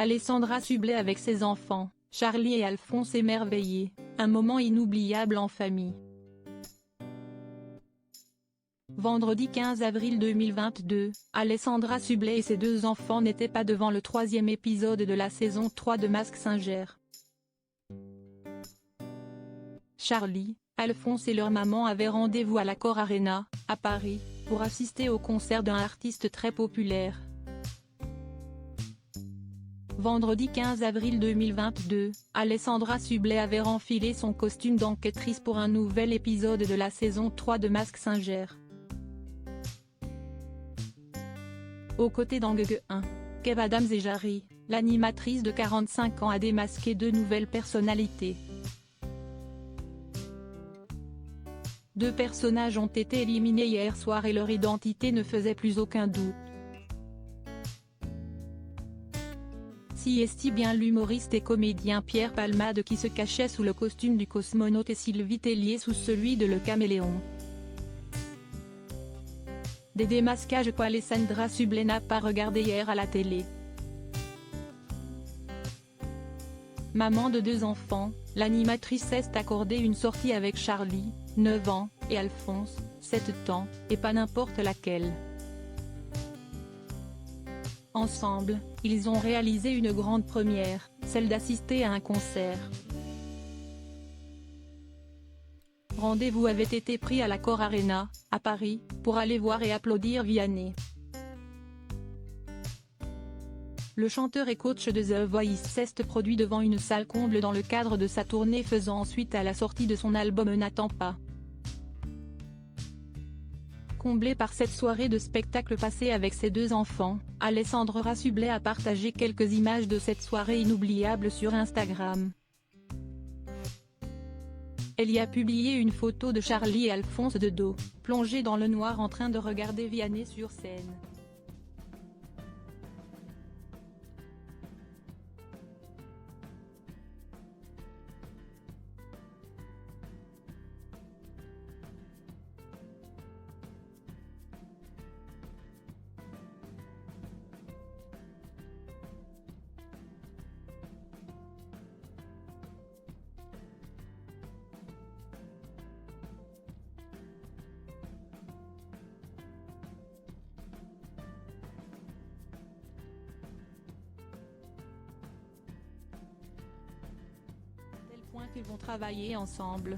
Alessandra Sublet avec ses enfants, Charlie et Alphonse émerveillés, un moment inoubliable en famille. Vendredi 15 avril 2022, Alessandra Sublet et ses deux enfants n'étaient pas devant le troisième épisode de la saison 3 de Mask Singer. Charlie, Alphonse et leur maman avaient rendez-vous à l'Accor Arena, à Paris, pour assister au concert d'un artiste très populaire. Vendredi 15 avril 2022, Alessandra Sublet avait enfilé son costume d'enquêtrice pour un nouvel épisode de la saison 3 de Mask Singer. Aux côtés d'Ang 1, Kev Adams et Jari, l'animatrice de 45 ans a démasqué deux nouvelles personnalités. Deux personnages ont été éliminés hier soir et leur identité ne faisait plus aucun doute. Si est bien l'humoriste et comédien Pierre Palmade qui se cachait sous le costume du cosmonaute et Sylvie Tellier sous celui de Le Caméléon. Des démasquages qu'Alessandra Sublet n'a pas regardé hier à la télé. Maman de deux enfants, l'animatrice s'est accordée une sortie avec Charlie, 9 ans, et Alphonse, 7 ans, et pas n'importe laquelle. Ensemble, ils ont réalisé une grande première, celle d'assister à un concert. Rendez-vous avait été pris à l'Accor Arena, à Paris, pour aller voir et applaudir Vianney. Le chanteur et coach de The Voice s'est produit devant une salle comble dans le cadre de sa tournée faisant suite à la sortie de son album N'attends pas. Comblé par cette soirée de spectacle passée avec ses deux enfants, Alessandra Sublet a partagé quelques images de cette soirée inoubliable sur Instagram. Elle y a publié une photo de Charlie et Alphonse de dos, plongés dans le noir en train de regarder Vianney sur scène. Point qu'ils vont travailler ensemble.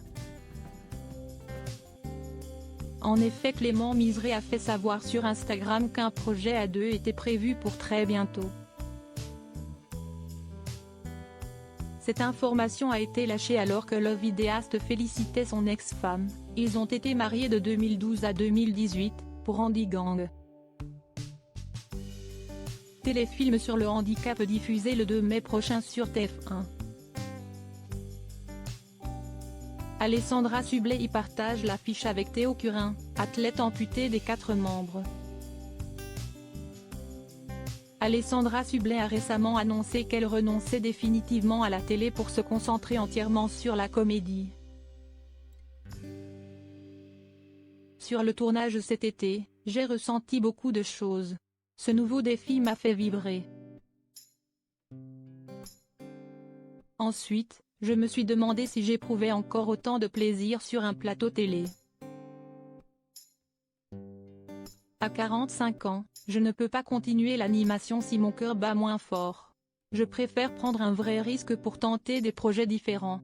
En effet, Clément Miseré a fait savoir sur Instagram qu'un projet à deux était prévu pour très bientôt. Cette information a été lâchée alors que le vidéaste félicitait son ex-femme. Ils ont été mariés de 2012 à 2018, pour Andy Gang. Téléfilm sur le handicap diffusé le 2 mai prochain sur TF1. Alessandra Sublet y partage l'affiche avec Théo Curin, athlète amputé des 4 membres. Alessandra Sublet a récemment annoncé qu'elle renonçait définitivement à la télé pour se concentrer entièrement sur la comédie. Sur le tournage cet été, j'ai ressenti beaucoup de choses. Ce nouveau défi m'a fait vibrer. Ensuite, je me suis demandé si j'éprouvais encore autant de plaisir sur un plateau télé. À 45 ans, je ne peux pas continuer l'animation si mon cœur bat moins fort. Je préfère prendre un vrai risque pour tenter des projets différents.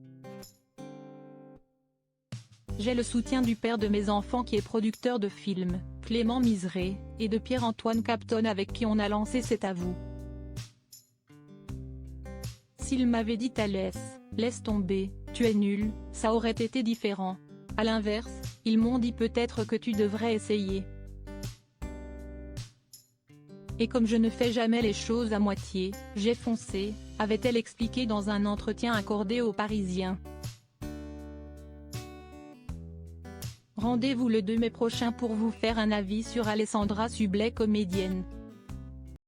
J'ai le soutien du père de mes enfants qui est producteur de films, Clément Miseré, et de Pierre-Antoine Capton avec qui on a lancé C'est à vous. S'il m'avait dit laisse tomber, tu es nul, ça aurait été différent. À l'inverse, ils m'ont dit peut-être que tu devrais essayer. Et comme je ne fais jamais les choses à moitié, j'ai foncé, avait-elle expliqué dans un entretien accordé aux Parisiens. Rendez-vous le 2 mai prochain pour vous faire un avis sur Alessandra Sublet comédienne.